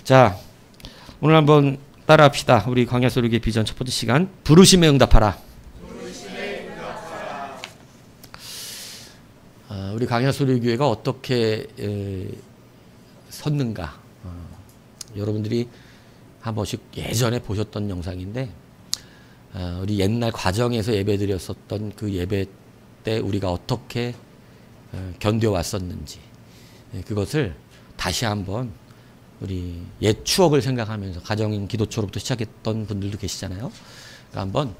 자, 오늘 한번 따라합시다. 우리 광야소리교회 비전 첫 번째 시간, 부르심에 응답하라. 우리 광야소리교회가 어떻게 섰는가, 여러분들이 한 번씩 예전에 보셨던 영상인데, 우리 옛날 과정에서 예배 드렸었던 그 예배 때 우리가 어떻게 견뎌왔었는지, 그것을 다시 한번 우리 옛 추억을 생각하면서, 가정인 기도처로부터 시작했던 분들도 계시잖아요. 그러니까 한번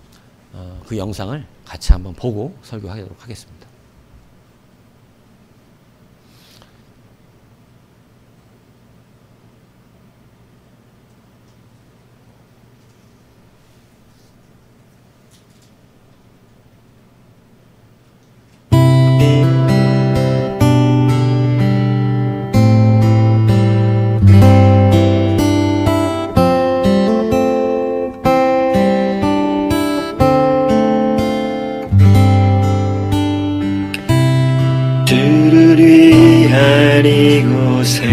그 영상을 같이 한번 보고 설교하도록 하겠습니다. 이곳에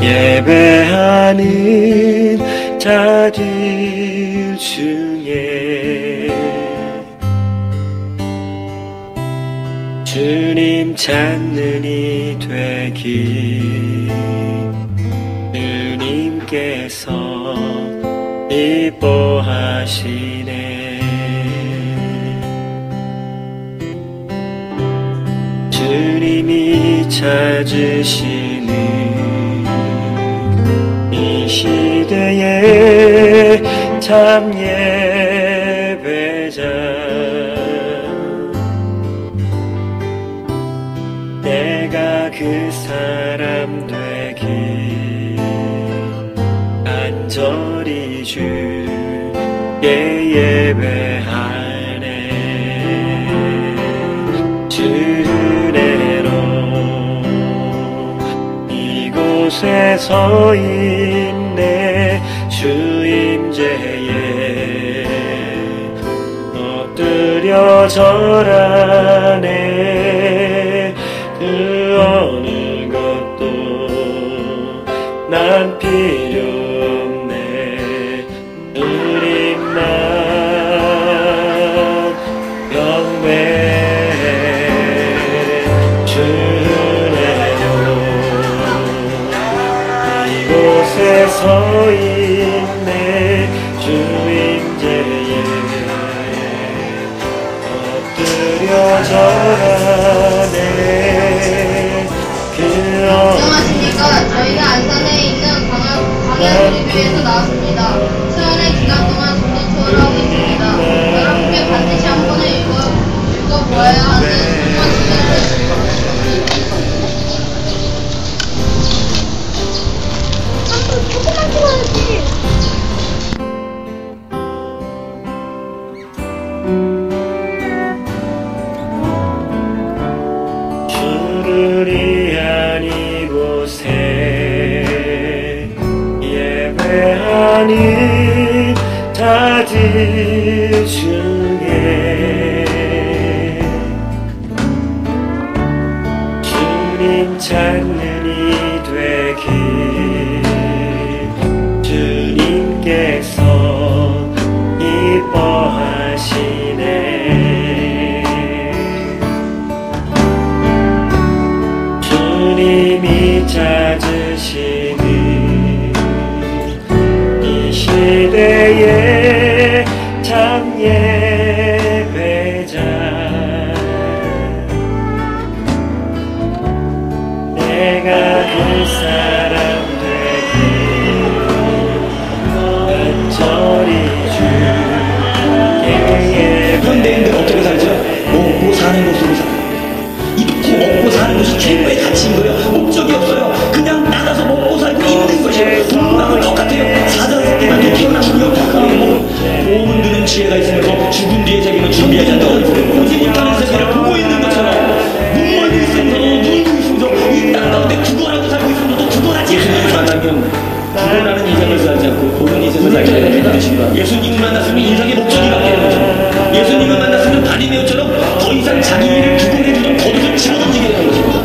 예배하는 자들 중에 주님 찾는 이 되기, 주님께서 이뻐하시네. 주님이 찾으시는 이 시대에 참 예배자, 내가 그 사람 되기, 간절히 주께 예배하네. 주례로 이곳에 서 있네. 주임제에 엎드려 절하네. 그 어느 것도 난 필요 없네. 주님만 경배해. 주례로 이곳에 서 있네. 주임제에 엎드려 절하네. 안녕하십니까. 저희가 안산에 있는 광야소리교회에서 나왔습니다. 수련회 기간 동안 공동 투어를 하고 있습니다. 여러분께 반드시 한 번은 읽어보아야 하는 소중한 책을 조금만 찍어야지. 주를 위한 이곳에 예배하는 자들 중에 주님 찾는 이 되기, 주님께서 이뻐하시네. 주님이 찾으시는 이 시대에 참 예배자, 내가 그 사람 되기, 간절히 주께 예배. 현대인들 어떻게 살죠? 먹고 사는 것으로 살아요. 입고 먹고 사는 것이 최고의 가치인 거예요. 목적이 없어요. 그냥 나가서 먹고 살고 있는 것이 동물하고 똑같아요. 사자새끼만 태어나면요, 보험 드는 지혜가 있으면서 죽은 뒤에 자기는 준비하지 않는다고 보지 못하는 세계를 보고 있는 것처럼 눈멀고 있으면서 눈도 있으면서 이 땅 가운데 죽어라고 살고 있으면서도 죽어라지. 예수님을 만나면 죽어라는 인생을 살지 않고 보는 인생을 살게 됩니다. 예수님을 만났으면 인생의 목적이 바뀌는 거죠. 예수님을 만났으면 바리메오처럼 더 이상 자기 일을 두고 내주던 겉옷을 집어던지게 되는 것입니다.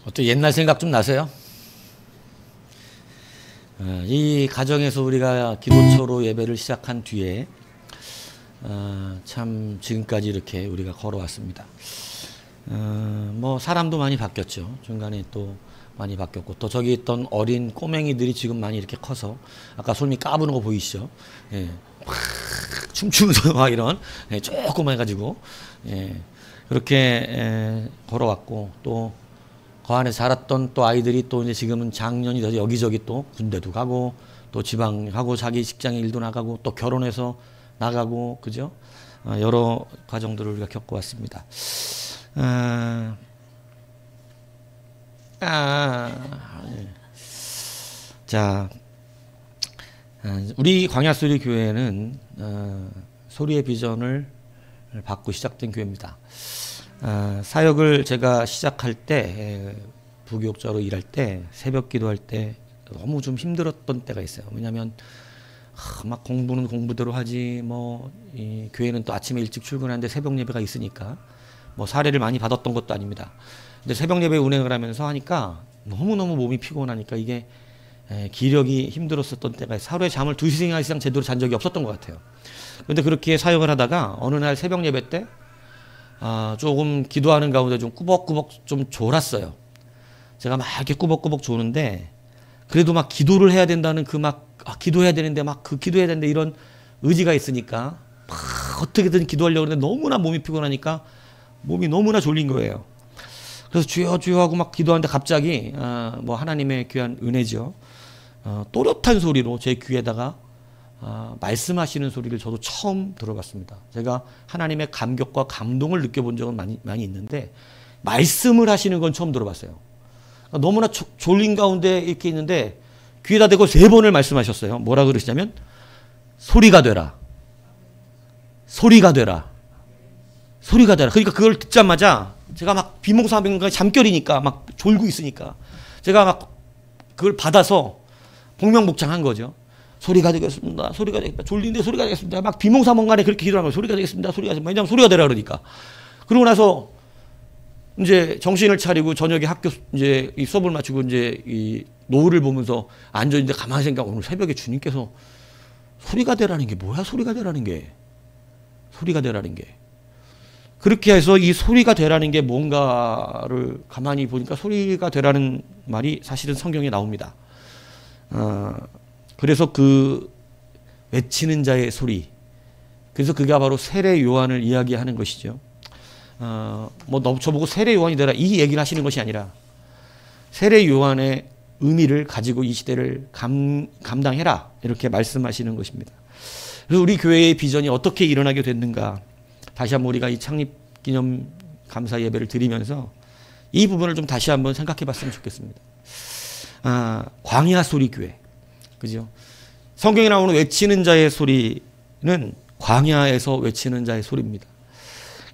어때 옛날 생각 좀 나세요? 이 가정에서 우리가 기도처로 예배를 시작한 뒤에 참 지금까지 이렇게 우리가 걸어왔습니다. 뭐 사람도 많이 바뀌었죠. 중간에 또 많이 바뀌었고 또 저기 있던 어린 꼬맹이들이 지금 많이 이렇게 커서 아까 솔미 까부는 거 보이시죠? 예. 막 춤추면서 막 이런 조금 해가지고 그렇게 걸어왔고 또 그 안에 자랐던 또 아이들이 또 이제 지금은 장년이 돼서 여기저기 또 군대도 가고 또 지방 가고 자기 직장에 일도 나가고 또 결혼해서 나가고 그죠? 여러 과정들을 우리가 겪어왔습니다. 자, 우리 광야소리 교회는 소리의 비전을 받고 시작된 교회입니다. 사역을 제가 시작할 때 부교육자로 일할 때 새벽 기도할 때 너무 좀 힘들었던 때가 있어요. 왜냐하면 막 공부는 공부대로 하지 뭐 이 교회는 또 아침에 일찍 출근하는데 새벽 예배가 있으니까 뭐 사례를 많이 받았던 것도 아닙니다. 근데 새벽 예배 운행을 하면서 하니까 너무너무 몸이 피곤하니까 이게 기력이 힘들었었던 때가 있어요. 하루에 잠을 2시간 이상 제대로 잔 적이 없었던 것 같아요. 그런데 그렇게 사역을 하다가 어느 날 새벽 예배 때 조금 기도하는 가운데 좀 꾸벅꾸벅 좀 졸았어요. 제가 막 이렇게 꾸벅꾸벅 조는데 그래도 막 기도를 해야 된다는 그 막 기도해야 되는데 막 그 기도해야 되는데 이런 의지가 있으니까 막 어떻게든 기도하려고 하는데 너무나 몸이 피곤하니까 몸이 너무나 졸린 거예요. 그래서 주여 주여 하고 막 기도하는데 갑자기 뭐 하나님의 귀한 은혜죠. 또렷한 소리로 제 귀에다가 말씀하시는 소리를 저도 처음 들어봤습니다. 제가 하나님의 감격과 감동을 느껴본 적은 많이 있는데 말씀을 하시는 건 처음 들어봤어요. 너무나 졸린 가운데 이렇게 있는데 귀에다 대고 3번을 말씀하셨어요. 뭐라 그러시냐면 소리가 되라. 소리가 되라. 소리가 되라. 그러니까 그걸 듣자마자 제가 막 비몽사몽간 잠결이니까 막 졸고 있으니까 제가 막 그걸 받아서 복명복창한 거죠. 소리가 되겠습니다. 소리가 되겠습니다. 졸린데 소리가 되겠습니다. 막 비몽사몽간에 그렇게 기도한 거예요. 소리가 되겠습니다. 소리가 되겠습니다. 왜냐하면 소리가 되라 그러니까. 그러고 나서 이제 정신을 차리고 저녁에 학교 이제 이 수업을 마치고 이제 이 노을을 보면서 앉아있는데 가만히 생각 오늘 새벽에 주님께서 소리가 되라는 게 뭐야? 소리가 되라는 게. 소리가 되라는 게. 그렇게 해서 이 소리가 되라는 게 뭔가를 가만히 보니까 소리가 되라는 말이 사실은 성경에 나옵니다. 그래서 그 외치는 자의 소리. 그래서 그게 바로 세례 요한을 이야기하는 것이죠. 뭐 너 저보고 세례 요한이 되라 이 얘기를 하시는 것이 아니라 세례 요한의 의미를 가지고 이 시대를 감당해라 이렇게 말씀하시는 것입니다. 그래서 우리 교회의 비전이 어떻게 일어나게 됐는가 다시 한번 우리가 이 창립기념 감사 예배를 드리면서 이 부분을 좀 다시 한번 생각해 봤으면 좋겠습니다. 광야 소리 교회. 그죠? 성경에 나오는 외치는 자의 소리는 광야에서 외치는 자의 소리입니다.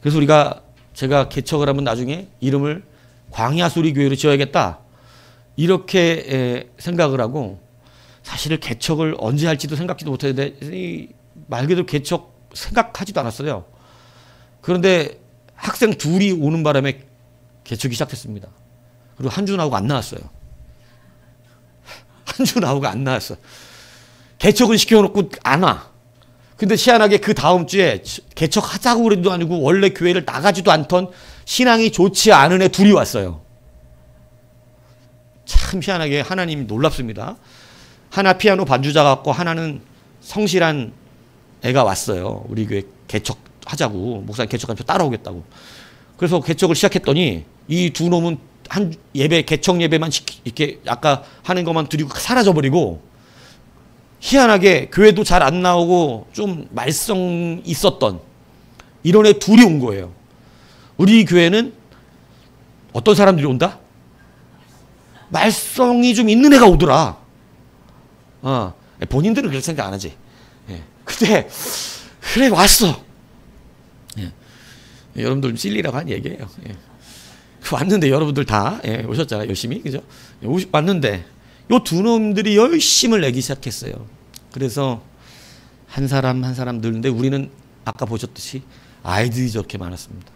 그래서 제가 개척을 하면 나중에 이름을 광야 소리 교회로 지어야겠다. 이렇게 생각을 하고 사실 개척을 언제 할지도 생각지도 못했는데 말 그대로 개척 생각하지도 않았어요. 그런데 학생 2이 오는 바람에 개척이 시작됐습니다. 그리고 한 주 나오고 안 나왔어요. 한 주 나오고 안 나왔어. 개척은 시켜놓고 안 와. 근데 희한하게 그 다음 주에 개척하자고 그래도 아니고 원래 교회를 나가지도 않던 신앙이 좋지 않은 애 2이 왔어요. 참 희한하게 하나님이 놀랍습니다. 하나 피아노 반주자 같고 하나는 성실한 애가 왔어요. 우리 교회 개척하자고 목사님 개척하면 따라오겠다고. 그래서 개척을 시작했더니 이 2 놈은 한 예배 개척 예배만 이렇게 아까 하는 것만 드리고 사라져버리고 희한하게 교회도 잘 안 나오고 좀 말썽 있었던 이런 애 2이 온 거예요. 우리 교회는 어떤 사람들이 온다? 말썽이 좀 있는 애가 오더라. 본인들은 그렇게 생각 안 하지. 근데 그래 왔어. 여러분들 좀 찔리라고 한 얘기예요. 왔는데 여러분들 다 오셨잖아요. 열심히 그죠? 왔는데 요 2 놈들이 열심을 내기 시작했어요. 그래서 한 사람 한 사람 늘는데 우리는 아까 보셨듯이 아이들이 저렇게 많았습니다.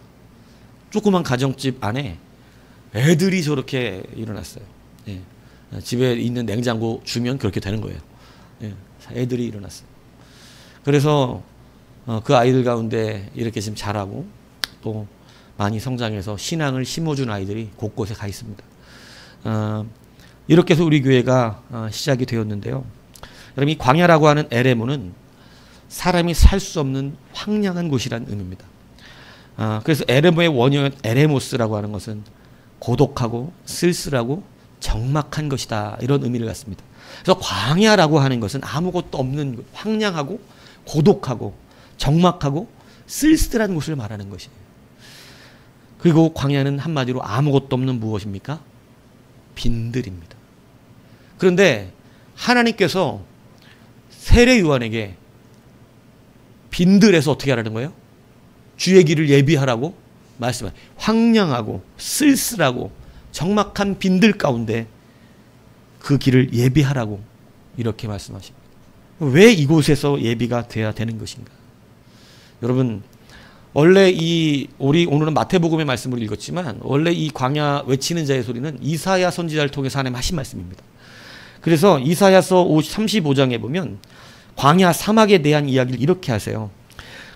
조그만 가정집 안에 애들이 저렇게 일어났어요. 예. 집에 있는 냉장고 주면 그렇게 되는 거예요. 예. 애들이 일어났어요. 그래서 그 아이들 가운데 이렇게 지금 자라고 또 많이 성장해서 신앙을 심어준 아이들이 곳곳에 가 있습니다. 이렇게 해서 우리 교회가 시작이 되었는데요. 여러분, 이 광야라고 하는 에레모는 사람이 살 수 없는 황량한 곳이라는 의미입니다. 그래서 에레모의 원형은 에레모스라고 하는 것은 고독하고 쓸쓸하고 적막한 것이다, 이런 의미를 갖습니다. 그래서 광야라고 하는 것은 아무것도 없는 황량하고 고독하고 적막하고 쓸쓸한 곳을 말하는 것이에요. 그리고 광야는 한마디로 아무것도 없는 무엇입니까? 빈들입니다. 그런데 하나님께서 세례 요한에게 빈들에서 어떻게 하라는 거예요? 주의 길을 예비하라고 말씀해요. 황량하고 쓸쓸하고 적막한 빈들 가운데 그 길을 예비하라고 이렇게 말씀하십니다. 왜 이곳에서 예비가 돼야 되는 것인가? 여러분, 원래 우리 오늘은 마태복음의 말씀을 읽었지만 원래 이 광야 외치는 자의 소리는 이사야 선지자를 통해서 하나님 하신 말씀입니다. 그래서 이사야서 35장에 보면 광야 사막에 대한 이야기를 이렇게 하세요.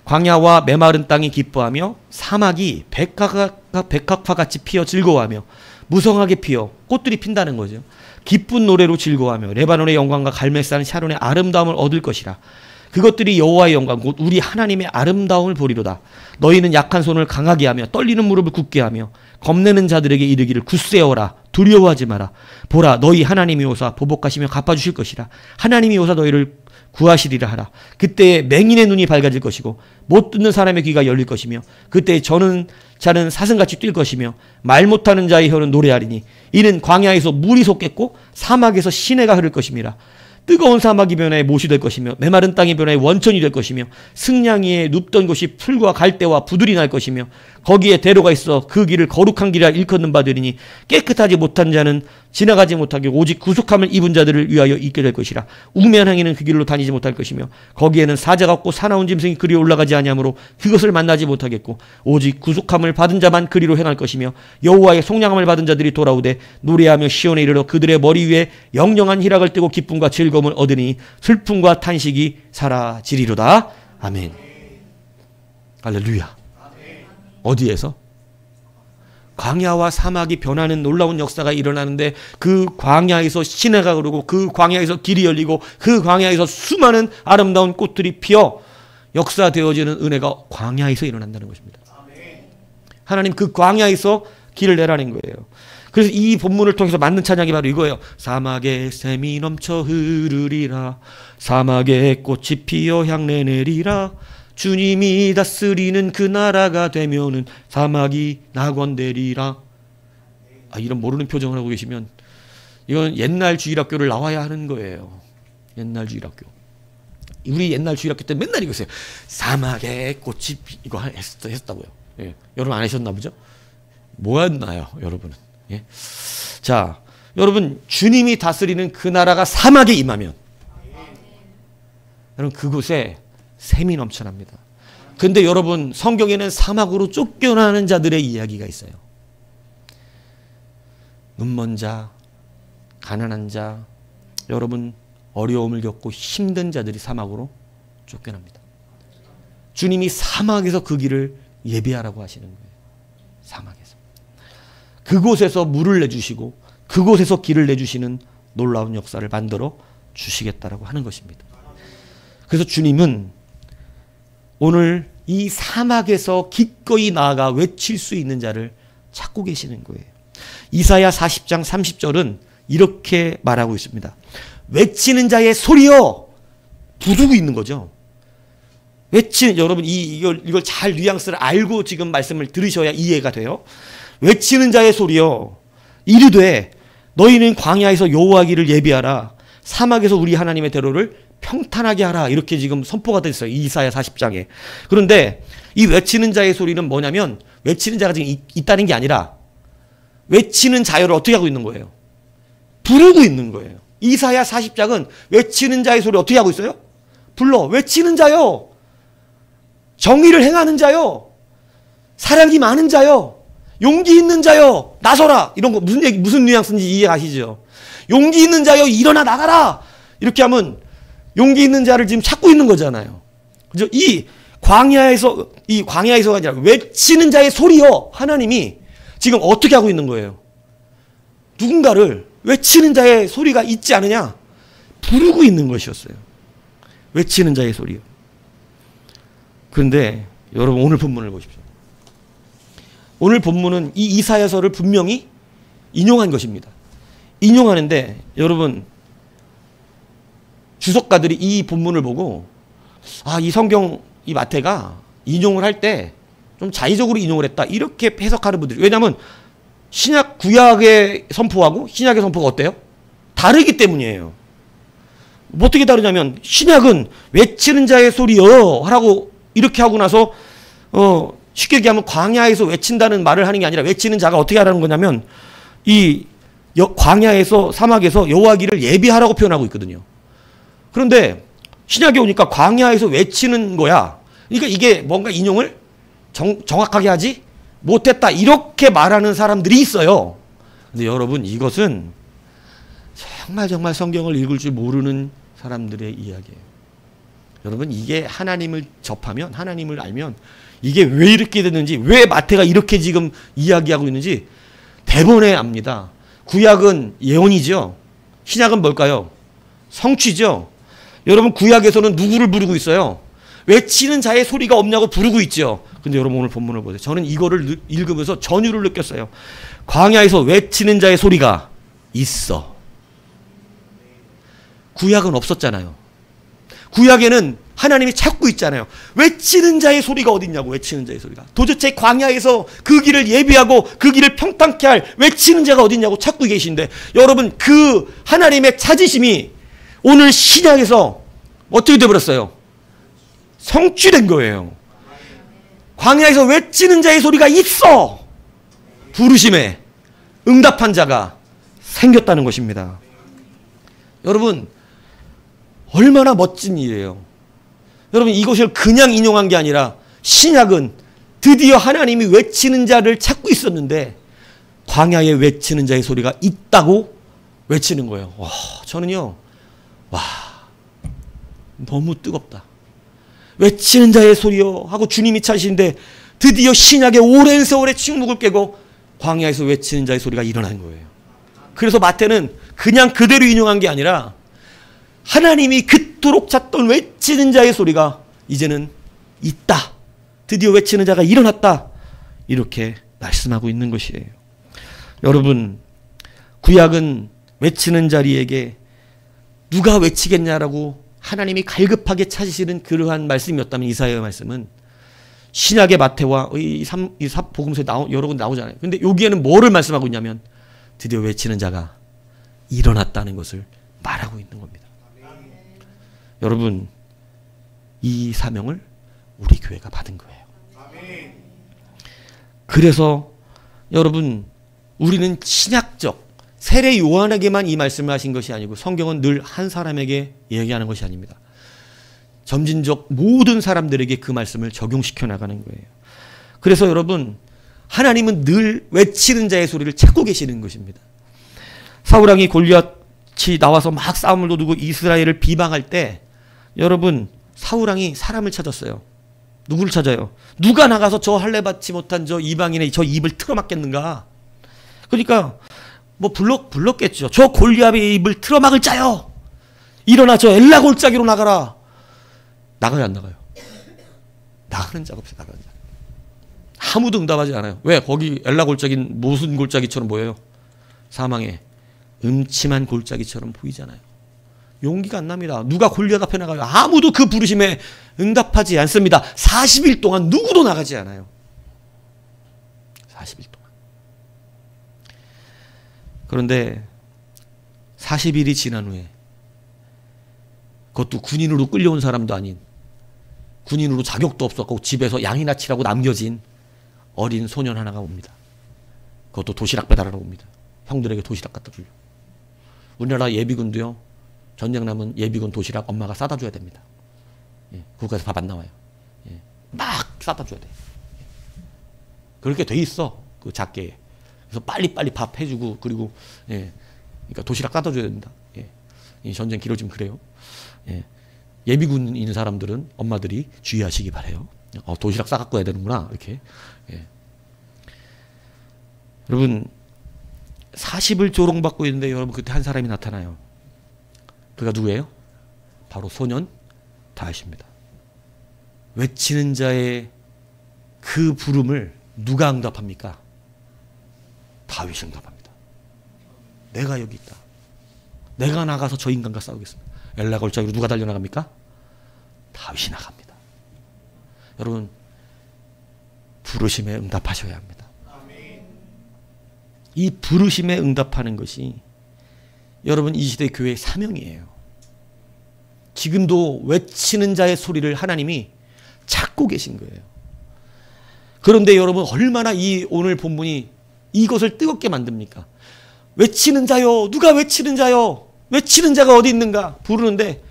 광야와 메마른 땅이 기뻐하며 사막이 백합화같이 피어 즐거워하며 무성하게 피어 꽃들이 핀다는 거죠. 기쁜 노래로 즐거워하며 레바논의 영광과 갈멜산 샤론의 아름다움을 얻을 것이라. 그것들이 여호와의 영광 곧 우리 하나님의 아름다움을 보리로다. 너희는 약한 손을 강하게 하며 떨리는 무릎을 굳게 하며 겁내는 자들에게 이르기를 굳세어라, 두려워하지 마라. 보라, 너희 하나님이 오사 보복하시며 갚아주실 것이라. 하나님이 오사 너희를 구하시리라 하라. 그때에 맹인의 눈이 밝아질 것이고 못 듣는 사람의 귀가 열릴 것이며 그때에 저는 자는 사슴같이 뛸 것이며 말 못하는 자의 혀는 노래하리니 이는 광야에서 물이 솟겠고 사막에서 시내가 흐를 것임이라. 뜨거운 사막이 변화에 못이 될 것이며 메마른 땅이 변화에 원천이 될 것이며 승냥 위에 눕던 곳이 풀과 갈대와 부들이 날 것이며 거기에 대로가 있어 그 길을 거룩한 길이라 일컫는 바들이니 깨끗하지 못한 자는 지나가지 못하게 오직 구속함을 입은 자들을 위하여 있게 될 것이라. 우매한 행위는 그 길로 다니지 못할 것이며 거기에는 사자가 없고 사나운 짐승이 그리로 올라가지 아니하므로 그것을 만나지 못하겠고 오직 구속함을 받은 자만 그리로 행할 것이며 여호와의 속량함을 받은 자들이 돌아오되 노래하며 시온에 이르러 그들의 머리 위에 영영한 희락을 띠고 기쁨과 즐거움을 얻으니 슬픔과 탄식이 사라지리로다. 아멘. 할렐루야. 어디에서? 광야와 사막이 변하는 놀라운 역사가 일어나는데 그 광야에서 시내가 흐르고 그 광야에서 길이 열리고 그 광야에서 수많은 아름다운 꽃들이 피어 역사되어지는 은혜가 광야에서 일어난다는 것입니다. 하나님 그 광야에서 길을 내라는 거예요. 그래서 이 본문을 통해서 만든 찬양이 바로 이거예요. 사막에 샘이 넘쳐 흐르리라. 사막에 꽃이 피어 향내 내리라. 주님이 다스리는 그 나라가 되면은 사막이 낙원되리라. 이런 모르는 표정을 하고 계시면 이건 옛날 주일학교를 나와야 하는 거예요. 옛날 주일학교. 우리 옛날 주일학교 때 맨날 이거 했어요. 사막에 꽃이 이거 했다고요. 예. 여러분 안 하셨나 보죠? 뭐였나요, 여러분은? 예. 자, 여러분 주님이 다스리는 그 나라가 사막에 임하면 여러분 그곳에 샘이 넘쳐납니다. 근데 여러분 성경에는 사막으로 쫓겨나는 자들의 이야기가 있어요. 눈먼 자, 가난한 자, 여러분 어려움을 겪고 힘든 자들이 사막으로 쫓겨납니다. 주님이 사막에서 그 길을 예비하라고 하시는 거예요. 사막에서. 그곳에서 물을 내주시고 그곳에서 길을 내주시는 놀라운 역사를 만들어 주시겠다라고 하는 것입니다. 그래서 주님은 오늘 이 사막에서 기꺼이 나아가 외칠 수 있는 자를 찾고 계시는 거예요. 이사야 40장 30절은 이렇게 말하고 있습니다. 외치는 자의 소리여, 부르고 있는 거죠. 여러분 이걸 잘 뉘앙스를 알고 지금 말씀을 들으셔야 이해가 돼요. 외치는 자의 소리여, 이르되 너희는 광야에서 여호와 길을 예비하라. 사막에서 우리 하나님의 대로를 평탄하게 하라. 이렇게 지금 선포가 됐어요. 이사야 40장에. 그런데 이 외치는 자의 소리는 뭐냐면 외치는 자가 지금 있다는 게 아니라 외치는 자여를 어떻게 하고 있는 거예요? 부르고 있는 거예요. 이사야 40장은 외치는 자의 소리를 어떻게 하고 있어요? 불러. 외치는 자요. 정의를 행하는 자요. 사랑이 많은 자요. 용기 있는 자여 나서라 이런 거 무슨 얘기 무슨 뉘앙스인지 이해하시죠? 용기 있는 자여 일어나 나가라 이렇게 하면 용기 있는 자를 지금 찾고 있는 거잖아요. 그죠? 이 광야에서가 아니라 외치는 자의 소리여 하나님이 지금 어떻게 하고 있는 거예요? 누군가를 외치는 자의 소리가 있지 않느냐? 부르고 있는 것이었어요. 외치는 자의 소리요. 그런데 여러분 오늘 본문을 보십시오. 오늘 본문은 이 이사야서를 분명히 인용한 것입니다. 인용하는데 여러분 주석가들이 이 본문을 보고 이 성경 이 마태가 인용을 할 때 좀 자의적으로 인용을 했다 이렇게 해석하는 분들이 왜냐하면 신약 구약의 선포하고 신약의 선포가 어때요? 다르기 때문이에요. 뭐 어떻게 다르냐면 신약은 외치는 자의 소리여 하라고 이렇게 하고 나서 쉽게 얘기하면 광야에서 외친다는 말을 하는 게 아니라 외치는 자가 어떻게 하라는 거냐면 이 광야에서 사막에서 여호와 길을 예비하라고 표현하고 있거든요. 그런데 신약에 오니까 광야에서 외치는 거야. 그러니까 이게 뭔가 인용을 정확하게 하지 못했다 이렇게 말하는 사람들이 있어요. 근데 여러분 이것은 정말 성경을 읽을 줄 모르는 사람들의 이야기예요. 여러분 이게 하나님을 접하면 하나님을 알면 이게 왜 이렇게 됐는지 왜 마태가 이렇게 지금 이야기하고 있는지 대본에 압니다. 구약은 예언이죠. 신약은 뭘까요? 성취죠. 여러분 구약에서는 누구를 부르고 있어요? 외치는 자의 소리가 없냐고 부르고 있죠. 근데 여러분 오늘 본문을 보세요. 저는 이거를 읽으면서 전율을 느꼈어요. 광야에서 외치는 자의 소리가 있어. 구약은 없었잖아요. 구약에는 하나님이 찾고 있잖아요. 외치는 자의 소리가 어딨냐고. 외치는 자의 소리가 도대체 광야에서 그 길을 예비하고 그 길을 평탄케 할 외치는 자가 어딨냐고 찾고 계신데 여러분 그 하나님의 찾으심이 오늘 신약에서 어떻게 되어버렸어요? 성취된 거예요. 광야에서 외치는 자의 소리가 있어. 부르심에 응답한 자가 생겼다는 것입니다. 여러분 얼마나 멋진 일이에요. 여러분 이것을 그냥 인용한 게 아니라 신약은 드디어 하나님이 외치는 자를 찾고 있었는데 광야에 외치는 자의 소리가 있다고 외치는 거예요. 저는요 너무 뜨겁다. 외치는 자의 소리요 하고 주님이 찾으시는데 드디어 신약의 오랜 세월의 침묵을 깨고 광야에서 외치는 자의 소리가 일어난 거예요. 그래서 마태는 그냥 그대로 인용한 게 아니라 하나님이 그토록 찾던 외치는 자의 소리가 이제는 있다. 드디어 외치는 자가 일어났다. 이렇게 말씀하고 있는 것이에요. 여러분 구약은 외치는 자리에게 누가 외치겠냐라고 하나님이 갈급하게 찾으시는 그러한 말씀이었다면 이사야의 말씀은 신약의 마태와 이 복음서에 여러 군 나오잖아요. 근데 여기에는 뭐를 말씀하고 있냐면 드디어 외치는 자가 일어났다는 것을 말하고 있는 겁니다. 여러분 이 사명을 우리 교회가 받은 거예요. 그래서 여러분 우리는 신약적 세례 요한에게만 이 말씀을 하신 것이 아니고 성경은 늘 한 사람에게 얘기하는 것이 아닙니다. 점진적 모든 사람들에게 그 말씀을 적용시켜 나가는 거예요. 그래서 여러분 하나님은 늘 외치는 자의 소리를 찾고 계시는 것입니다. 사울왕이 골리앗이 나와서 막 싸움을 도두고 이스라엘을 비방할 때 여러분 사울왕이 사람을 찾았어요. 누구를 찾아요? 누가 나가서 저 할례 받지 못한 저 이방인의 저 입을 틀어막겠는가? 그러니까 뭐 불렀겠죠. 저 골리앗의 입을 틀어막을 자요. 일어나 저 엘라 골짜기로 나가라. 나가요 안 나가요? 나가는 자가 없어요. 나가는 자. 아무도 응답하지 않아요. 왜? 거기 엘라 골짜기는 무슨 골짜기처럼 보여요? 사망의 음침한 골짜기처럼 보이잖아요. 용기가 안 납니다. 누가 골리앗 앞에 나가요? 아무도 그 부르심에 응답하지 않습니다. 40일 동안 누구도 나가지 않아요. 40일 동안. 그런데 40일이 지난 후에 그것도 군인으로 끌려온 사람도 아닌 군인으로 자격도 없었고 집에서 양이나 치라고 남겨진 어린 소년 하나가 옵니다. 그것도 도시락 배달하러 옵니다. 형들에게 도시락 갖다 주려. 우리나라 예비군도요. 전쟁 남은 예비군 도시락 엄마가 싸다 줘야 됩니다. 예, 국가에서 밥 안 나와요. 예, 막 싸다 줘야 돼. 그렇게 돼 있어. 그 작게. 그래서 빨리빨리 밥 해주고, 그리고, 예. 그러니까 도시락 따다줘야 된다. 예. 이 전쟁 길어지면 그래요. 예. 예비군인 사람들은 엄마들이 주의하시기 바래요. 도시락 싸갖고 와야 되는구나. 이렇게. 예. 여러분, 40을 조롱받고 있는데 여러분 그때 한 사람이 나타나요. 그가 누구예요? 바로 소년 다윗입니다. 외치는 자의 그 부름을 누가 응답합니까? 다윗이 응답합니다. 내가 여기 있다. 내가 나가서 저 인간과 싸우겠습니다. 엘라 골짜기로 누가 달려나갑니까? 다윗이 나갑니다. 여러분, 부르심에 응답하셔야 합니다. 이 부르심에 응답하는 것이 여러분 이 시대 교회의 사명이에요. 지금도 외치는 자의 소리를 하나님이 찾고 계신 거예요. 그런데 여러분 얼마나 이 오늘 본문이 이것을 뜨겁게 만듭니까? 외치는 자요. 누가 외치는 자요? 외치는 자가 어디 있는가? 부르는데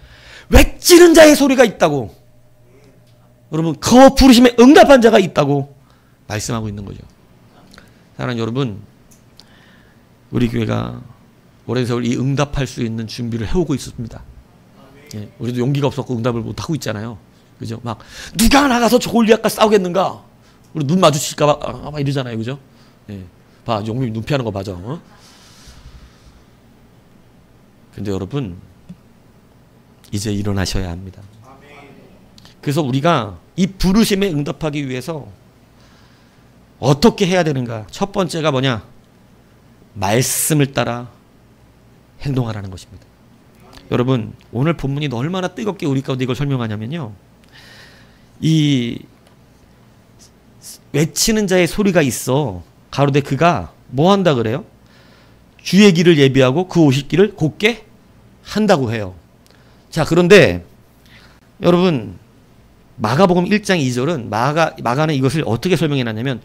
외치는 자의 소리가 있다고. 여러분 그 부르심에 응답한 자가 있다고 말씀하고 있는 거죠. 사랑하는 여러분, 우리 교회가 오랜 세월 이 응답할 수 있는 준비를 해오고 있습니다. 예, 우리도 용기가 없었고 응답을 못하고 있잖아요. 그죠? 막 누가 나가서 저 골리앗과 싸우겠는가? 우리 눈 마주칠까봐 막 이러잖아요. 그죠? 예. 봐, 용민이 눈 피하는 거 맞아. 근데 여러분 이제 일어나셔야 합니다. 그래서 우리가 이 부르심에 응답하기 위해서 어떻게 해야 되는가? 첫 번째가 뭐냐? 말씀을 따라 행동하라는 것입니다. 여러분 오늘 본문이 얼마나 뜨겁게 우리 가운데 이걸 설명하냐면요, 이 외치는 자의 소리가 있어. 가로되 그가 뭐 한다 그래요? 주의 길을 예비하고 그 오실 길을 곧게 한다고 해요. 자, 그런데 여러분 마가복음 1장 2절은 마가는 이것을 어떻게 설명해 놨냐면,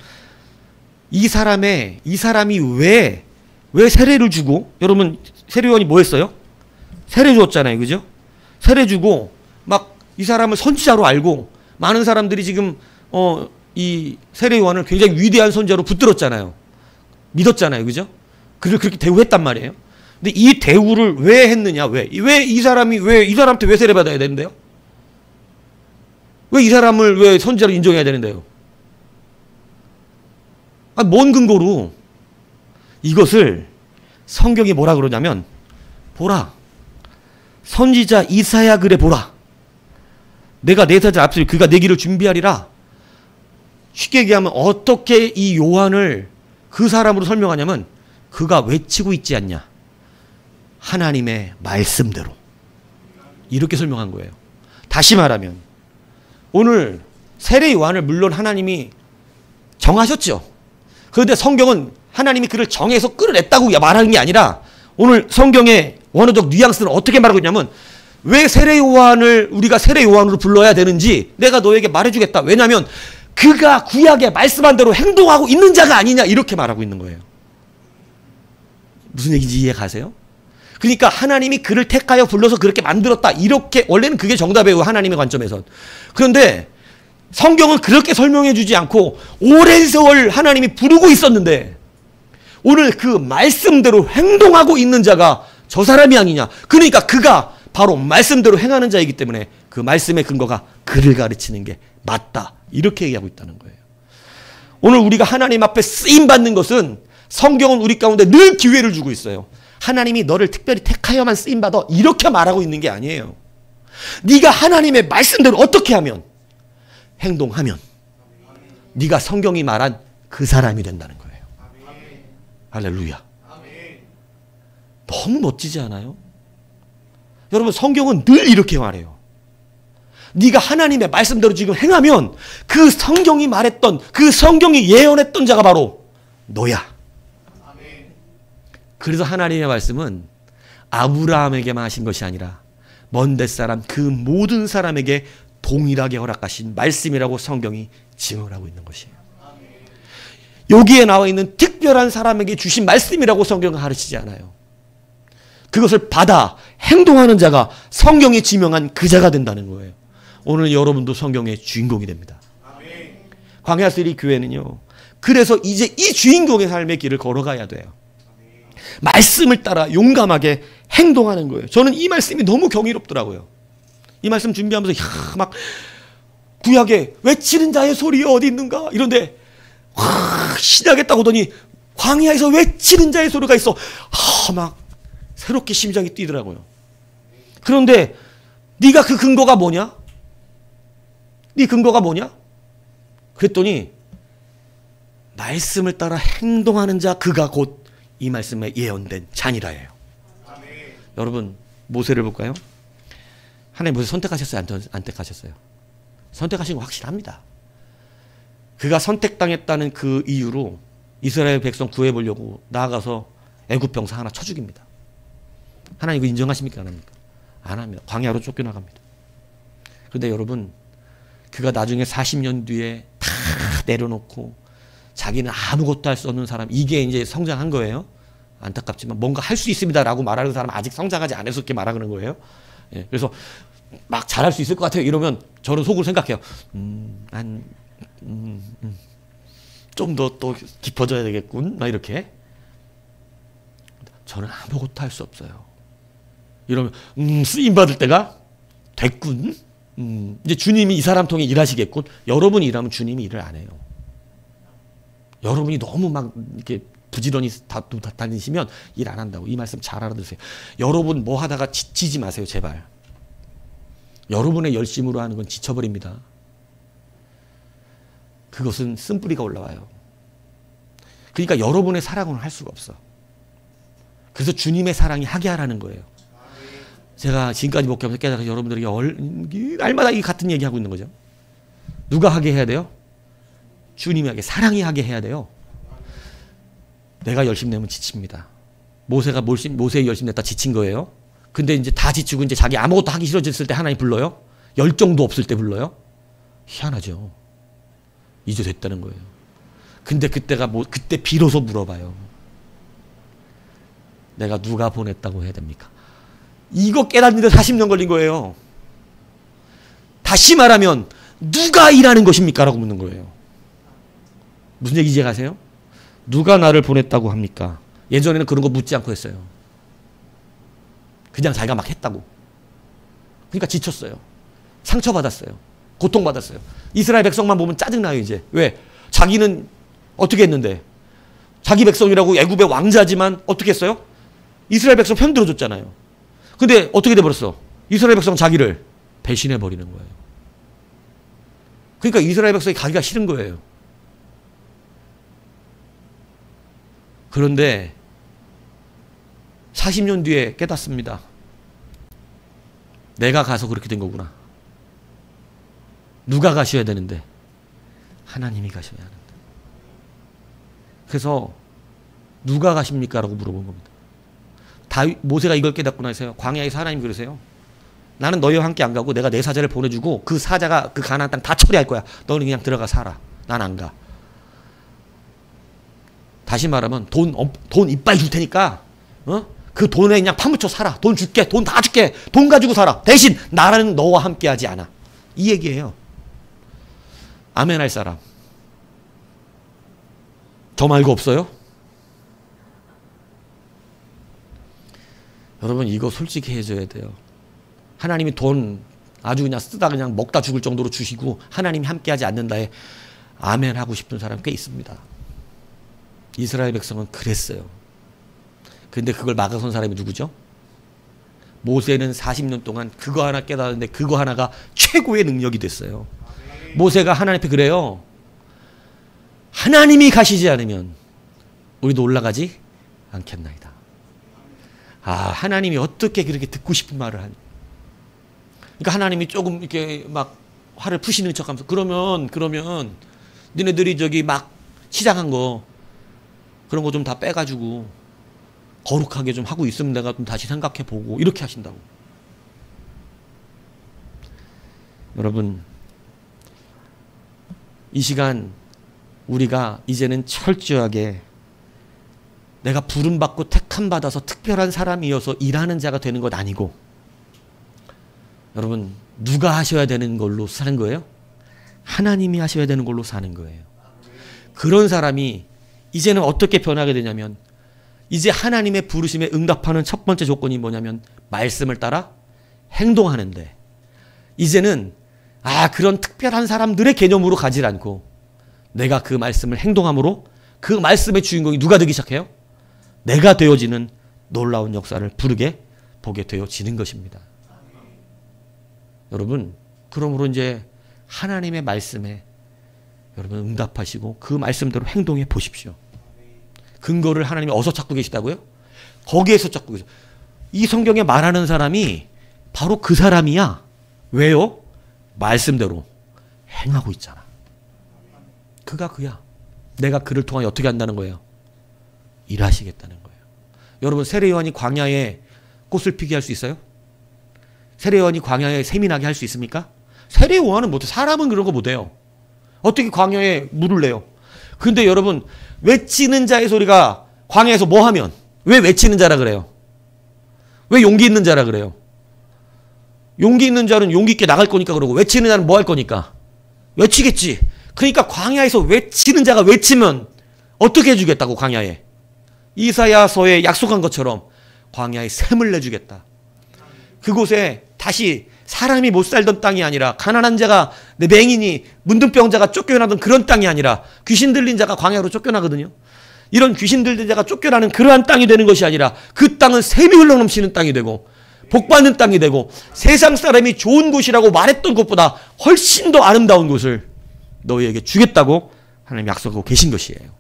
이 사람이 왜 세례를 주고, 여러분 세례요한이 뭐 했어요? 세례 주었잖아요. 그죠? 세례 주고 막 이 사람을 선지자로 알고 많은 사람들이 지금 이 세례 요한을 굉장히 위대한 선지자로 붙들었잖아요. 믿었잖아요. 그죠? 그를 그렇게 대우했단 말이에요. 근데 이 대우를 왜 했느냐? 왜 이 사람한테 왜 세례 받아야 되는데요? 왜 이 사람을 왜 선지자로 인정해야 되는데요? 뭔 근거로? 이것을 성경이 뭐라 그러냐면, 보라, 선지자 이사야 글에 보라, 내가 내 사자 앞서 그가 내 길을 준비하리라. 쉽게 얘기하면 어떻게 이 요한을 그 사람으로 설명하냐면, 그가 외치고 있지 않냐? 하나님의 말씀대로. 이렇게 설명한 거예요. 다시 말하면 오늘 세례 요한을 물론 하나님이 정하셨죠. 그런데 성경은 하나님이 그를 정해서 끌어냈다고 말하는 게 아니라, 오늘 성경의 원어적 뉘앙스는 어떻게 말하고 있냐면, 왜 세례 요한을 우리가 세례 요한으로 불러야 되는지 내가 너에게 말해주겠다. 왜냐하면 그가 구약에 말씀한 대로 행동하고 있는 자가 아니냐, 이렇게 말하고 있는 거예요. 무슨 얘기인지 이해 가세요? 그러니까 하나님이 그를 택하여 불러서 그렇게 만들었다, 이렇게 원래는 그게 정답이에요, 하나님의 관점에선. 그런데 성경은 그렇게 설명해 주지 않고 오랜 세월 하나님이 부르고 있었는데 오늘 그 말씀대로 행동하고 있는 자가 저 사람이 아니냐. 그러니까 그가 바로 말씀대로 행하는 자이기 때문에 그 말씀의 근거가 그를 가르치는 게 맞다, 이렇게 얘기하고 있다는 거예요. 오늘 우리가 하나님 앞에 쓰임받는 것은, 성경은 우리 가운데 늘 기회를 주고 있어요. 하나님이 너를 특별히 택하여만 쓰임받아, 이렇게 말하고 있는 게 아니에요. 네가 하나님의 말씀대로 어떻게 하면, 행동하면 네가 성경이 말한 그 사람이 된다는 거예요. 할렐루야. 너무 멋지지 않아요? 여러분 성경은 늘 이렇게 말해요. 네가 하나님의 말씀대로 지금 행하면 그 성경이 말했던, 그 성경이 예언했던 자가 바로 너야. 그래서 하나님의 말씀은 아브라함에게만 하신 것이 아니라 먼 땔사람 그 모든 사람에게 동일하게 허락하신 말씀이라고 성경이 증언하고 있는 것이에요. 여기에 나와 있는 특별한 사람에게 주신 말씀이라고 성경은 가르치지 않아요. 그것을 받아 행동하는 자가 성경이 지명한 그 자가 된다는 거예요. 오늘 여러분도 성경의 주인공이 됩니다. 광야세리 교회는요, 그래서 이제 이 주인공의 삶의 길을 걸어가야 돼요. 말씀을 따라 용감하게 행동하는 거예요. 저는 이 말씀이 너무 경이롭더라고요. 이 말씀 준비하면서 막 구약에 외치는 자의 소리 어디 있는가 이런데 시작했다고 하더니 광야에서 외치는 자의 소리가 있어. 막 새롭게 심장이 뛰더라고요. 그런데 네가 그 근거가 뭐냐? 네 근거가 뭐냐? 그랬더니 말씀을 따라 행동하는 자 그가 곧 이 말씀에 예언된 자니라예요. 여러분 모세를 볼까요? 하나님 모세 선택하셨어요? 안 선택하셨어요? 선택하신 거 확실합니다. 그가 선택당했다는 그 이유로 이스라엘 백성 구해보려고 나아가서 애굽 병사 하나 쳐 죽입니다. 하나님 이거 인정하십니까? 안 합니까? 안 합니다. 광야로 쫓겨나갑니다. 그런데 여러분 그가 나중에 40년 뒤에 다 내려놓고 자기는 아무것도 할 수 없는 사람, 이게 이제 성장한 거예요. 안타깝지만 뭔가 할 수 있습니다 라고 말하는 사람은 아직 성장하지 않아서 그렇게 말하는 거예요. 예, 그래서 막 잘할 수 있을 것 같아요 이러면 저는 속으로 생각해요. 좀 더 또 깊어져야 되겠군 막 이렇게. 저는 아무것도 할 수 없어요 이러면 쓰임받을 때가 됐군. 이제 주님이 이 사람 통해 일하시겠군. 여러분이 일하면 주님이 일을 안 해요. 여러분이 너무 막 이렇게 부지런히 다니시면 일 안 한다고. 이 말씀 잘 알아두세요. 여러분 뭐 하다가 지치지 마세요 제발. 여러분의 열심으로 하는 건 지쳐버립니다. 그것은 쓴뿌리가 올라와요. 그러니까 여러분의 사랑은 할 수가 없어. 그래서 주님의 사랑이 하게 하라는 거예요. 제가 지금까지 목회하면서 깨달아서 여러분들에게 날마다 이 같은 얘기하고 있는 거죠. 누가 하게 해야 돼요? 주님이 하게, 사랑이 하게 해야 돼요. 내가 열심 내면 지칩니다. 모세가 모세의 열심 냈다 지친 거예요. 근데 이제 다 지치고 이제 자기 아무것도 하기 싫어졌을 때 하나님 불러요? 열정도 없을 때 불러요? 희한하죠. 이제 됐다는 거예요. 근데 그때 비로소 물어봐요. 내가 누가 보냈다고 해야 됩니까? 이거 깨닫는데 40년 걸린 거예요. 다시 말하면 누가 일하는 것입니까? 라고 묻는 거예요. 무슨 얘기인지 아세요? 누가 나를 보냈다고 합니까? 예전에는 그런 거 묻지 않고 했어요. 그냥 자기가 막 했다고. 그러니까 지쳤어요. 상처받았어요. 고통받았어요. 이스라엘 백성만 보면 짜증나요 이제. 왜? 자기는 어떻게 했는데? 자기 백성이라고 애굽의 왕자지만 어떻게 했어요? 이스라엘 백성 편 들어줬잖아요. 근데 어떻게 돼버렸어? 이스라엘 백성 자기를 배신해버리는 거예요. 그러니까 이스라엘 백성이 가기가 싫은 거예요. 그런데 40년 뒤에 깨닫습니다. 내가 가서 그렇게 된 거구나. 누가 가셔야 되는데? 하나님이 가셔야 하는데. 그래서 누가 가십니까? 라고 물어본 겁니다. 모세가 이걸 깨닫고 나서요. 광야에서 하나님 그러세요. 나는 너희와 함께 안 가고 내가 내 사자를 보내주고 그 사자가 그 가나안 땅 다 처리할 거야. 너는 그냥 들어가 살아. 난 안 가. 다시 말하면 돈 이빨 줄 테니까 그 돈에 그냥 파묻혀 살아. 돈 줄게. 돈 다 줄게. 돈 가지고 살아. 대신 나라는 너와 함께 하지 않아. 이 얘기예요. 아멘 할 사람. 저 말고 없어요? 여러분 이거 솔직히 해줘야 돼요. 하나님이 돈 아주 그냥 쓰다 그냥 먹다 죽을 정도로 주시고 하나님이 함께하지 않는다에 아멘 하고 싶은 사람 꽤 있습니다. 이스라엘 백성은 그랬어요. 근데 그걸 막아선 사람이 누구죠? 모세는 40년 동안 그거 하나 깨달았는데 그거 하나가 최고의 능력이 됐어요. 모세가 하나님 앞에 그래요. 하나님이 가시지 않으면 우리도 올라가지 않겠나이다. 하나님이 어떻게 그렇게 듣고 싶은 말을 하니? 그러니까 하나님이 조금 이렇게 막 화를 푸시는 척하면서 그러면 니네들이 저기 막 시작한 거 그런 거 좀 다 빼가지고 거룩하게 좀 하고 있으면 내가 좀 다시 생각해보고 이렇게 하신다고. 여러분 이 시간 우리가 이제는 철저하게 내가 부름받고 택함받아서 특별한 사람이어서 일하는 자가 되는 것 아니고 여러분 누가 하셔야 되는 걸로 사는 거예요? 하나님이 하셔야 되는 걸로 사는 거예요. 그런 사람이 이제는 어떻게 변하게 되냐면 이제 하나님의 부르심에 응답하는 첫 번째 조건이 뭐냐면 말씀을 따라 행동하는데 이제는 그런 특별한 사람들의 개념으로 가지 않고 내가 그 말씀을 행동함으로 그 말씀의 주인공이 누가 되기 시작해요? 내가 되어지는 놀라운 역사를 부르게 보게 되어지는 것입니다. 여러분, 그러므로 이제 하나님의 말씀에 여러분 응답하시고 그 말씀대로 행동해 보십시오. 근거를 하나님이 어디서 찾고 계시다고요? 거기에서 찾고 계세요. 이 성경에 말하는 사람이 바로 그 사람이야. 왜요? 말씀대로 행하고 있잖아. 그가 그야. 내가 그를 통하여 어떻게 한다는 거예요? 일하시겠다는 거예요. 여러분, 세례요한이 광야에 꽃을 피게 할 수 있어요? 세례요한이 광야에 샘이 나게 할 수 있습니까? 세례요한은 못해. 사람은 그런 거 못해요. 어떻게 광야에 물을 내요? 근데 여러분, 외치는 자의 소리가 광야에서 뭐 하면? 왜 외치는 자라 그래요? 왜 용기 있는 자라 그래요? 용기 있는 자는 용기 있게 나갈 거니까 그러고 외치는 자는 뭐 할 거니까? 외치겠지. 그러니까 광야에서 외치는 자가 외치면 어떻게 해주겠다고 광야에? 이사야서에 약속한 것처럼 광야에 샘을 내주겠다. 그곳에 다시 사람이 못 살던 땅이 아니라 가난한 자가 맹인이 문둥병자가 쫓겨나던 그런 땅이 아니라 귀신 들린 자가 광야로 쫓겨나거든요. 이런 귀신 들린 자가 쫓겨나는 그러한 땅이 되는 것이 아니라 그 땅은 샘이 흘러넘치는 땅이 되고 복받는 땅이 되고 세상 사람이 좋은 곳이라고 말했던 것보다 훨씬 더 아름다운 곳을 너희에게 주겠다고 하나님 약속하고 계신 것이에요.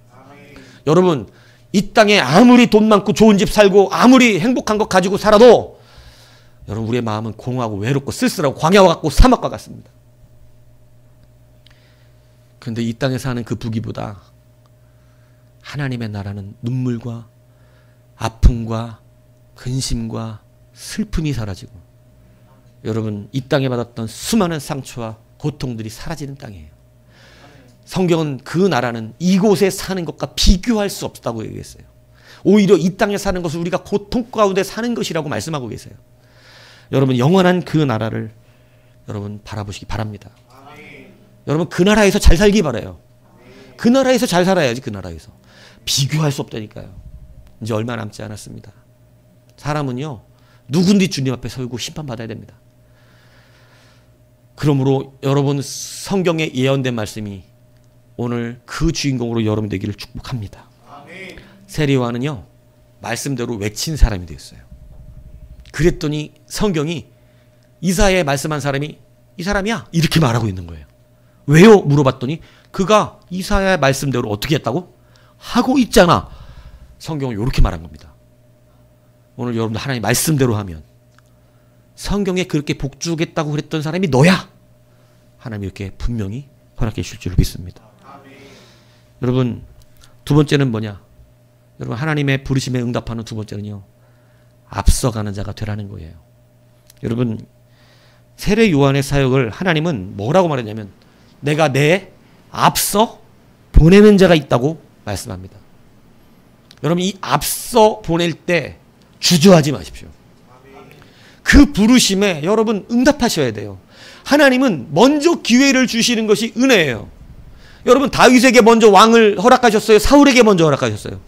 여러분, 이 땅에 아무리 돈 많고 좋은 집 살고 아무리 행복한 것 가지고 살아도 여러분, 우리의 마음은 공허하고 외롭고 쓸쓸하고 광야와 같고 사막과 같습니다. 그런데 이 땅에 사는 그 부귀보다 하나님의 나라는 눈물과 아픔과 근심과 슬픔이 사라지고 여러분, 이 땅에 받았던 수많은 상처와 고통들이 사라지는 땅이에요. 성경은 그 나라는 이곳에 사는 것과 비교할 수 없다고 얘기했어요. 오히려 이 땅에 사는 것을 우리가 고통 가운데 사는 것이라고 말씀하고 계세요. 여러분, 영원한 그 나라를 여러분 바라보시기 바랍니다. 여러분, 그 나라에서 잘 살기 바라요. 그 나라에서 잘 살아야지. 그 나라에서 비교할 수 없다니까요. 이제 얼마 남지 않았습니다. 사람은요, 누군지 주님 앞에 서고 심판받아야 됩니다. 그러므로 여러분, 성경에 예언된 말씀이 오늘 그 주인공으로 여러분 되기를 축복합니다. 세례요한은요, 말씀대로 외친 사람이 되었어요. 그랬더니 성경이 이사야에 말씀한 사람이 이 사람이야 이렇게 말하고 있는 거예요. 왜요? 물어봤더니 그가 이사야의 말씀대로 어떻게 했다고? 하고 있잖아. 성경은 이렇게 말한 겁니다. 오늘 여러분들 하나님 말씀대로 하면 성경에 그렇게 복주겠다고 그랬던 사람이 너야. 하나님이 이렇게 분명히 허락해 주실 줄 믿습니다. 여러분, 두 번째는 뭐냐? 여러분, 하나님의 부르심에 응답하는 두 번째는요, 앞서가는 자가 되라는 거예요. 여러분, 세례 요한의 사역을 하나님은 뭐라고 말했냐면 내가 내 앞서 보내는 자가 있다고 말씀합니다. 여러분, 이 앞서 보낼 때 주저하지 마십시오. 그 부르심에 여러분 응답하셔야 돼요. 하나님은 먼저 기회를 주시는 것이 은혜예요. 여러분, 다윗에게 먼저 왕을 허락하셨어요? 사울에게 먼저 허락하셨어요?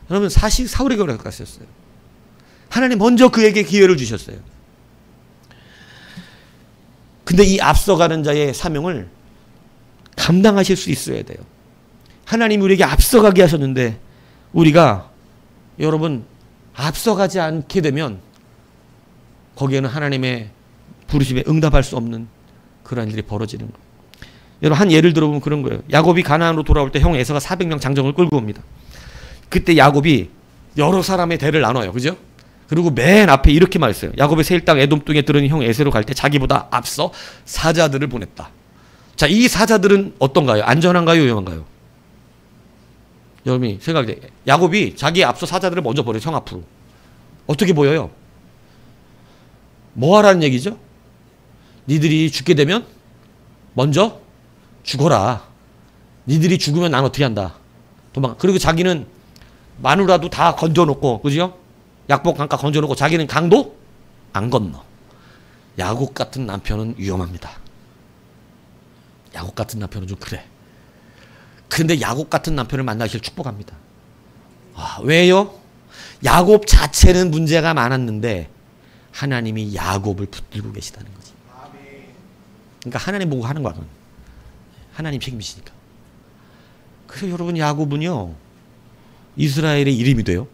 여러분, 사실 사울에게 허락하셨어요. 하나님 먼저 그에게 기회를 주셨어요. 근데 이 앞서가는 자의 사명을 감당하실 수 있어야 돼요. 하나님이 우리에게 앞서가게 하셨는데 우리가 여러분 앞서가지 않게 되면 거기에는 하나님의 부르심에 응답할 수 없는 그런 일이 벌어지는 거예요. 여러분, 한 예를 들어보면 그런 거예요. 야곱이 가나안으로 돌아올 때 형 에서가 400명 장정을 끌고 옵니다. 그때 야곱이 여러 사람의 대를 나눠요. 그죠? 그리고 맨 앞에 이렇게 말했어요. 야곱의 세일 땅 에돔 땅에 들은 형 에서로 갈 때 자기보다 앞서 사자들을 보냈다. 자, 이 사자들은 어떤가요? 안전한가요? 위험한가요? 여러분이 생각해. 야곱이 자기의 앞서 사자들을 먼저 보내요. 형 앞으로. 어떻게 보여요? 뭐 하라는 얘기죠? 니들이 죽게 되면 먼저 죽어라. 니들이 죽으면 난 어떻게 한다? 도망. 그리고 자기는 마누라도 다 건져놓고, 그죠? 약복 강가 건져놓고 자기는 강도 안 건너. 야곱 같은 남편은 위험합니다. 야곱 같은 남편은 좀 그래. 그런데 야곱 같은 남편을 만나길 축복합니다. 왜요? 야곱 자체는 문제가 많았는데 하나님이 야곱을 붙들고 계시다는 거지. 그러니까 하나님 보고 하는 거야. 하나님 책임이시니까. 그래서 여러분, 야곱은요 이스라엘의 이름이 돼요.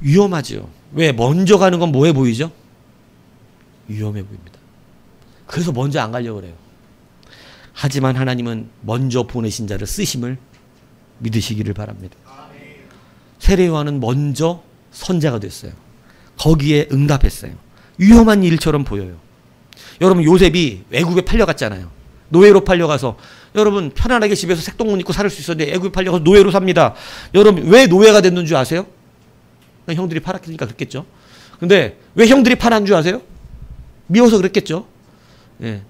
위험하죠. 왜? 먼저 가는 건 뭐해 보이죠? 위험해 보입니다. 그래서 먼저 안 가려고 그래요. 하지만 하나님은 먼저 보내신 자를 쓰심을 믿으시기를 바랍니다. 세례 요한은 먼저 선자가 됐어요. 거기에 응답했어요. 위험한 일처럼 보여요. 여러분, 요셉이 외국에 팔려갔잖아요. 노예로 팔려가서, 여러분 편안하게 집에서 색동문 입고 살 수 있었는데 외국에 팔려가서 노예로 삽니다. 여러분, 왜 노예가 됐는 줄 아세요? 형들이 팔았으니까 그랬겠죠. 근데 왜 형들이 팔았는 줄 아세요? 미워서 그랬겠죠. 예.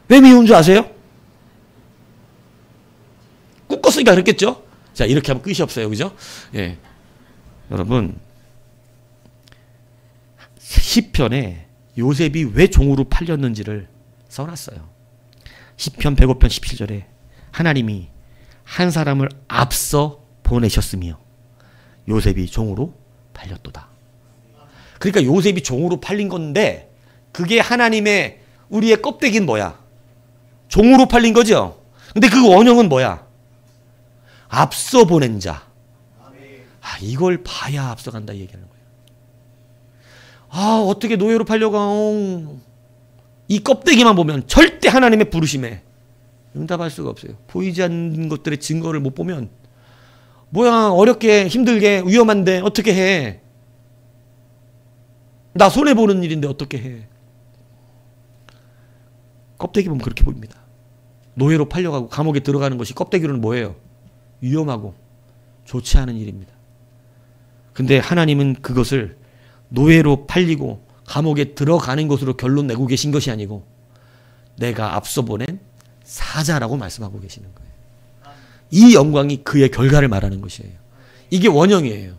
왜 미운 줄 아세요? 꿈꿨으니까 그랬겠죠. 자, 이렇게 하면 끝이 없어요. 그죠? 예. 여러분, 시편에 요셉이 왜 종으로 팔렸는지를 써놨어요. 시편 105편 17절에 하나님이 한 사람을 앞서 보내셨으며 요셉이 종으로 팔렸도다. 그러니까 요셉이 종으로 팔린 건데 그게 하나님의 우리의 껍데기는 뭐야? 종으로 팔린 거죠. 근데 그 원형은 뭐야? 앞서 보낸 자. 이걸 봐야 앞서간다 이 얘기하는 거예요. 어떻게 노예로 팔려가? 이 껍데기만 보면 절대 하나님의 부르심에 응답할 수가 없어요. 보이지 않는 것들의 증거를 못 보면 뭐야, 어렵게 힘들게 위험한데 어떻게 해? 나 손해보는 일인데 어떻게 해? 껍데기 보면 그렇게 보입니다. 노예로 팔려가고 감옥에 들어가는 것이 껍데기로는 뭐예요? 위험하고 좋지 않은 일입니다. 근데 하나님은 그것을 노예로 팔리고 감옥에 들어가는 것으로 결론 내고 계신 것이 아니고 내가 앞서 보낸 사자라고 말씀하고 계시는 거예요. 이 영광이 그의 결과를 말하는 것이에요. 이게 원형이에요.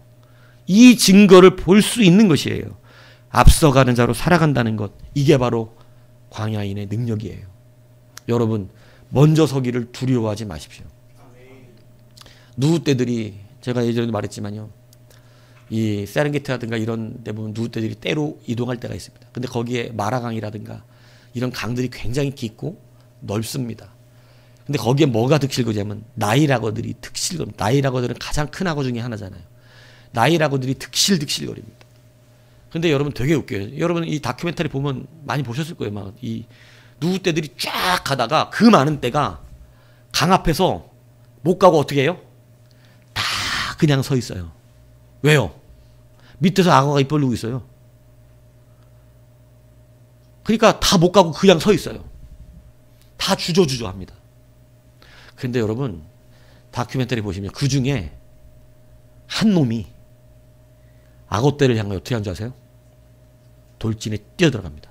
이 증거를 볼 수 있는 것이에요. 앞서가는 자로 살아간다는 것, 이게 바로 광야인의 능력이에요. 여러분, 먼저 서기를 두려워하지 마십시오. 누구 때들이, 제가 예전에도 말했지만요, 이 세렝게티라든가 이런 데 보면 누구 때들이 때로 이동할 때가 있습니다. 근데 거기에 마라강이라든가 이런 강들이 굉장히 깊고 넓습니다. 근데 거기에 뭐가 득실거리냐면 나일악어들이 득실거립니다. 나일악어들은 가장 큰 악어 중에 하나잖아요. 나일악어들이 득실거립니다. 근데 여러분 되게 웃겨요. 여러분 이 다큐멘터리 보면 많이 보셨을 거예요. 막 이 누구 떼들이 쫙 가다가 그 많은 떼가 강 앞에서 못 가고 어떻게 해요? 다 그냥 서 있어요. 왜요? 밑에서 악어가 입 벌리고 있어요. 그러니까 다 못 가고 그냥 서 있어요. 다 주저주저 합니다. 근데 여러분 다큐멘터리 보시면 그 중에 한 놈이 악어떼를 향해 어떻게 하는 줄 아세요? 돌진에 뛰어들어갑니다.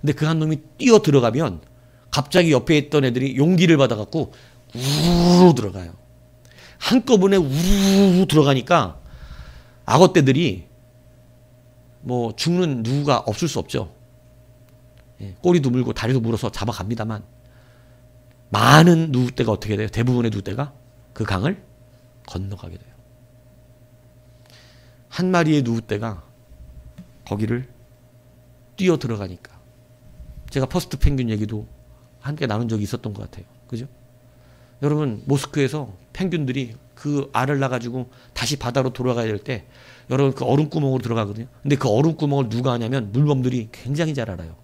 근데 그 한 놈이 뛰어들어가면 갑자기 옆에 있던 애들이 용기를 받아갖고 우르르 들어가요. 한꺼번에 우르르 들어가니까 악어떼들이 뭐 죽는 누구가 없을 수 없죠. 꼬리도 물고 다리도 물어서 잡아갑니다만 많은 누구떼가 어떻게 돼요? 대부분의 누구떼가 그 강을 건너가게 돼요. 한 마리의 누구떼가 거기를 뛰어 들어가니까 제가 퍼스트 펭귄 얘기도 함께 나눈 적이 있었던 것 같아요. 그죠? 여러분 모스크에서 펭귄들이 그 알을 낳아가지고 다시 바다로 돌아가야 될 때 여러분 그 얼음구멍으로 들어가거든요. 근데 그 얼음구멍을 누가 하냐면 물범들이 굉장히 잘 알아요.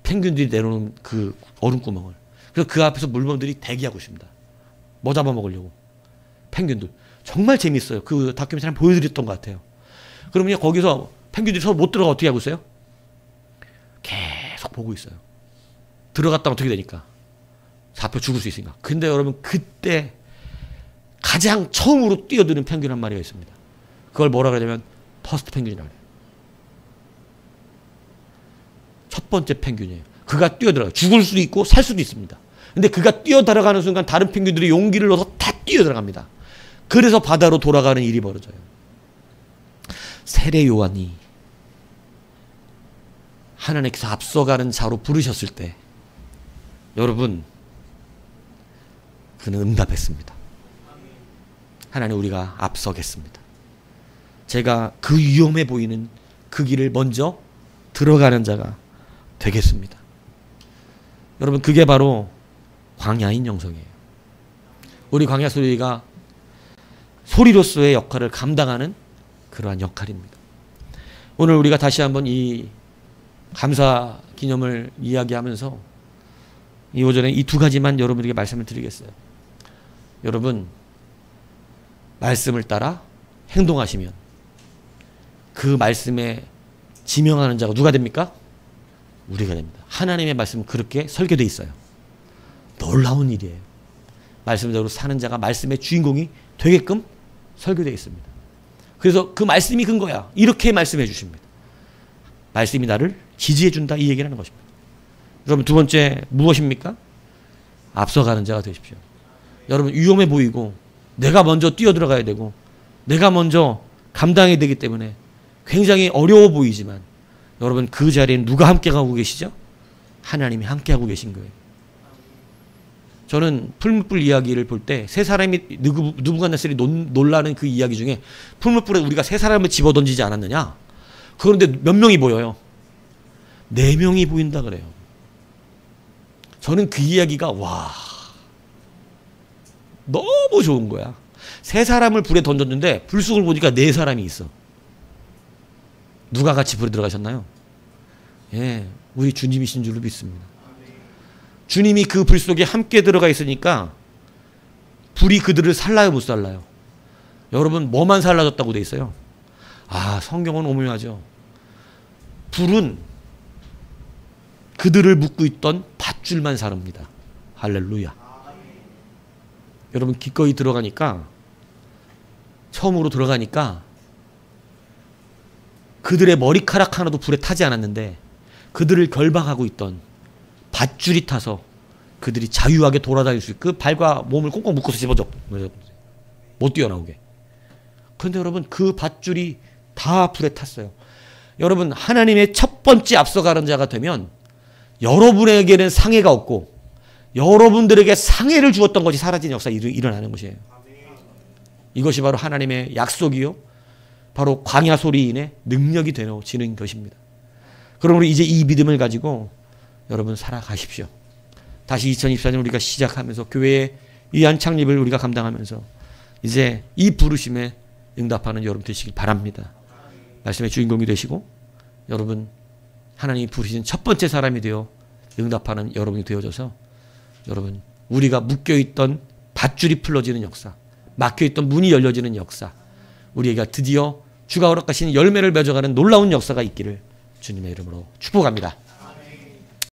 펭귄들이 내려놓은 그 얼음구멍을. 그래서 그 앞에서 물범들이 대기하고 있습니다. 뭐 잡아먹으려고. 펭귄들. 정말 재밌어요. 그 다큐멘터리 한번 보여드렸던 것 같아요. 그러면 거기서 펭귄들이 서로 못 들어가 어떻게 하고 있어요? 계속 보고 있어요. 들어갔다 어떻게 되니까? 잡혀 죽을 수 있으니까. 근데 여러분 그때 가장 처음으로 뛰어드는 펭귄 한 마리가 있습니다. 그걸 뭐라 그러냐면 퍼스트 펭귄이라고 해요. 첫 번째 펭귄이에요. 그가 뛰어들어가요. 죽을 수도 있고 살 수도 있습니다. 근데 그가 뛰어들어가는 순간 다른 펭귄들이 용기를 넣어서 다 뛰어들어갑니다. 그래서 바다로 돌아가는 일이 벌어져요. 세례 요한이 하나님께서 앞서가는 자로 부르셨을 때 여러분 그는 응답했습니다. 하나님, 우리가 앞서겠습니다. 제가 그 위험해 보이는 그 길을 먼저 들어가는 자가 되겠습니다. 여러분, 그게 바로 광야인 영성이에요. 우리 광야 소리가 소리로서의 역할을 감당하는 그러한 역할입니다. 오늘 우리가 다시 한번 이 감사 기념을 이야기하면서 이 오전에 이 두 가지만 여러분에게 말씀을 드리겠어요. 여러분, 말씀을 따라 행동하시면 그 말씀에 지명하는 자가 누가 됩니까? 우리가 됩니다. 하나님의 말씀은 그렇게 설계되어 있어요. 놀라운 일이에요. 말씀대로 사는 자가 말씀의 주인공이 되게끔 설계되어 있습니다. 그래서 그 말씀이 근거야. 이렇게 말씀해 주십니다. 말씀이 나를 지지해 준다, 이 얘기를 하는 것입니다. 여러분, 두 번째 무엇입니까? 앞서가는 자가 되십시오. 여러분, 위험해 보이고 내가 먼저 뛰어들어가야 되고 내가 먼저 감당해야 되기 때문에 굉장히 어려워 보이지만 여러분, 그 자리에 누가 함께 가고 계시죠? 하나님이 함께 하고 계신 거예요. 저는 풀무불 이야기를 볼 때 세 사람이 느부갓네살이 놀라는 그 이야기 중에 풀무불에 우리가 세 사람을 집어던지지 않았느냐? 그런데 몇 명이 보여요? 4명이 보인다 그래요. 저는 그 이야기가 와, 너무 좋은 거야. 세 사람을 불에 던졌는데 불 속을 보니까 4사람이 있어. 누가 같이 불에 들어가셨나요? 예, 우리 주님이신 줄로 믿습니다. 주님이 그 불 속에 함께 들어가 있으니까 불이 그들을 살라요, 못 살라요? 여러분, 뭐만 살라졌다고 돼 있어요? 아, 성경은 오묘하죠. 불은 그들을 묶고 있던 밧줄만 사릅니다. 할렐루야. 여러분, 기꺼이 들어가니까, 처음으로 들어가니까 그들의 머리카락 하나도 불에 타지 않았는데 그들을 결박하고 있던 밧줄이 타서 그들이 자유하게 돌아다닐 수 있고, 그 발과 몸을 꽁꽁 묶어서 집어줘. 못 뛰어나오게. 그런데 여러분, 그 밧줄이 다 불에 탔어요. 여러분, 하나님의 첫 번째 앞서가는 자가 되면 여러분에게는 상해가 없고 여러분들에게 상해를 주었던 것이 사라지는 역사가 일어나는 것이에요. 이것이 바로 하나님의 약속이요, 바로 광야 소리인의 능력이 되어지는 것입니다. 그러므로 이제 이 믿음을 가지고 여러분 살아가십시오. 다시 2024년 우리가 시작하면서 교회의 위한 창립을 우리가 감당하면서 이제 이 부르심에 응답하는 여러분 되시길 바랍니다. 말씀의 주인공이 되시고 여러분, 하나님이 부르신 첫 번째 사람이 되어 응답하는 여러분이 되어져서 여러분, 우리가 묶여있던 밧줄이 풀어지는 역사, 막혀있던 문이 열려지는 역사, 우리에게 드디어 주가 허락하신 열매를 맺어가는 놀라운 역사가 있기를 주님의 이름으로 축복합니다.